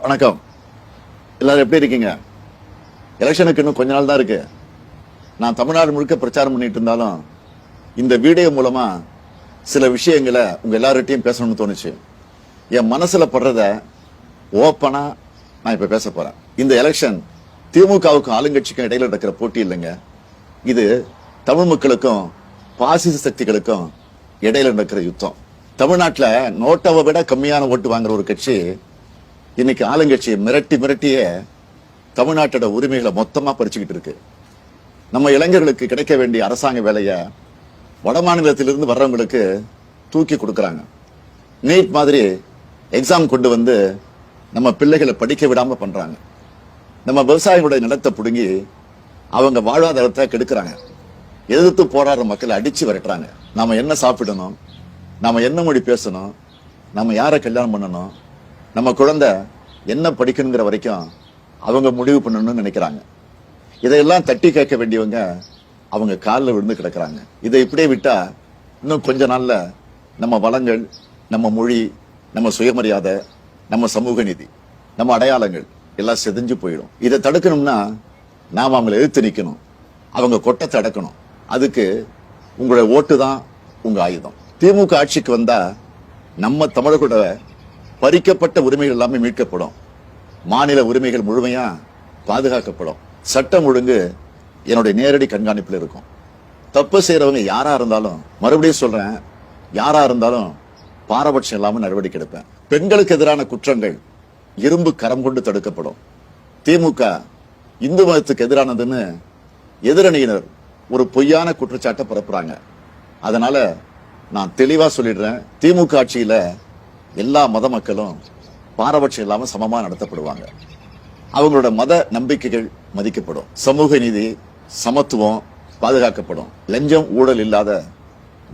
வணக்கம். எல்லாரும் எப்படி இருக்கீங்க? எலெக்ஷனுக்கு இன்னும் கொஞ்ச நாள் தான் இருக்கு. நான் தமிழ்நாடு முழுக்க பிரச்சாரம் பண்ணிட்டு இருந்தாலும் இந்த வீடியோ மூலமா சில விஷயங்களை உங்க எல்லார்கிட்டையும் பேசணும்னு தோணுச்சு. என் மனசுல படுறத ஓப்பனா நான் இப்ப பேச போறேன். இந்த எலெக்ஷன் திமுகவுக்கும் ஆளுங்கட்சிக்கும் இடையில நடக்கிற போட்டி இல்லைங்க. இது தமிழ் மக்களுக்கும் பாசிச சக்திகளுக்கும் இடையில நடக்கிற யுத்தம். தமிழ்நாட்டில் நோட்டாவை விட கம்மியான ஓட்டு வாங்குற ஒரு கட்சி இன்னைக்கு ஆளுங்கட்சியை மிரட்டியே தமிழ்நாட்டோட உரிமைகளை மொத்தமா பறிச்சுக்கிட்டு இருக்கு. நம்ம இளைஞர்களுக்கு கிடைக்க வேண்டிய அரசாங்க வேலையை வட மாநிலத்திலிருந்து வர்றவங்களுக்கு தூக்கி கொடுக்கறாங்க. நீட் மாதிரி எக்ஸாம் கொண்டு வந்து நம்ம பிள்ளைகளை படிக்க விடாம பண்றாங்க. நம்ம விவசாயிகளுடைய நிலத்தை புடுங்கி அவங்க வாழ்வாதாரத்தை கெடுக்கிறாங்க. எதிர்த்து போராடுற மக்களை அடிச்சு விரட்டுறாங்க. நாம என்ன சாப்பிடணும், நாம என்ன மொழி பேசணும், நம்ம யாரை கல்யாணம் பண்ணணும், நம்ம குழந்தை என்ன படிக்கணுங்கிற வரைக்கும் அவங்க முடிவு பண்ணணும்னு நினைக்கிறாங்க. இதையெல்லாம் தட்டி கேட்க வேண்டியவங்க அவங்க காலில் விழுந்து கிடக்குறாங்க. இதை இப்படியே விட்டா இன்னும் கொஞ்ச நாள்ல நம்ம வளங்கள், நம்ம மொழி, நம்ம சுயமரியாதை, நம்ம சமூக நீதி, நம்ம அடையாளங்கள் எல்லாம் செதிஞ்சு போயிடும். இதை தடுக்கணும்னா நாம அவங்களை எதிர்த்து நிக்கணும், அவங்க கொட்டத்தை அடக்கணும். அதுக்கு உங்களுடைய ஓட்டு தான் உங்க ஆயுதம். திமுக ஆட்சிக்கு வந்தா நம்ம தமிழர்களோட பறிக்கப்பட்ட உரிமைகள் எல்லாமே மீட்கப்படும். மாநில உரிமைகள் முழுமையா பாதுகாக்கப்படும். சட்டம் ஒழுங்கு என்னுடைய நேரடி கண்காணிப்பில் இருக்கும். தப்பு செய்யறவங்க யாரா இருந்தாலும், மறுபடியும் சொல்றேன், யாரா இருந்தாலும் பாரபட்சம் இல்லாம நடவடிக்கை எடுப்பேன். பெண்களுக்கு எதிரான குற்றங்கள் இரும்பு கரம் கொண்டு தடுக்கப்படும். திமுக இந்து மதத்துக்கு எதிரானதுன்னு எதிரணியினர் ஒரு பொய்யான குற்றச்சாட்டை பரப்புறாங்க. அதனால நான் தெளிவா சொல்லிடுறேன், திமுக ஆட்சியில எல்லா மத மக்களும் பாரபட்சம் இல்லாம சமமா நடத்தப்படுவாங்க. அவங்களோட மத நம்பிக்கைகள் மதிக்கப்படும். சமூக நீதி, சமத்துவம் பாதுகாக்கப்படும். லஞ்சம், ஊழல் இல்லாத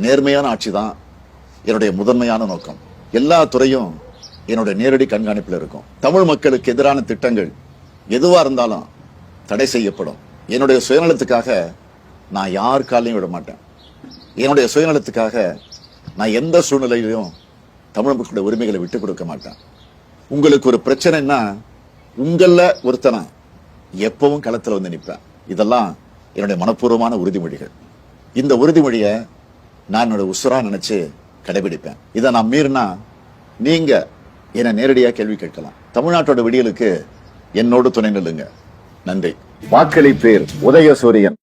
நேர்மையான ஆட்சி தான் என்னுடைய முதன்மையான நோக்கம். எல்லா துறையும் என்னுடைய நேரடி கண்காணிப்பில் இருக்கும். தமிழ் மக்களுக்கு எதிரான திட்டங்கள் எதுவா இருந்தாலும் தடை செய்யப்படும். என்னுடைய சுயநலத்துக்காக நான் யார் காலையும் விட மாட்டேன். என்னுடைய சுயநலத்துக்காக நான் எந்த சூழ்நிலையிலும் தமிழ் மக்களுடைய உரிமைகளை விட்டுக் கொடுக்க மாட்டேன். உங்களுக்கு ஒரு பிரச்சனைன்னா உங்கள ஒருத்தனை எப்பவும் களத்துல வந்து நிற்பேன். இதெல்லாம் என்னுடைய மனப்பூர்வமான உறுதிமொழிகள். இந்த உறுதிமொழியை நான் என்னோட உசுரா நினைச்சு கடைபிடிப்பேன். இதை நான் மீறினா நீங்க என்னை நேரடியா கேள்வி கேட்கலாம். தமிழ்நாட்டோட விடியலுக்கு என்னோடு துணை நில்லுங்க. நன்றி. வாக்களிப்பேர் உதயசூரியன்.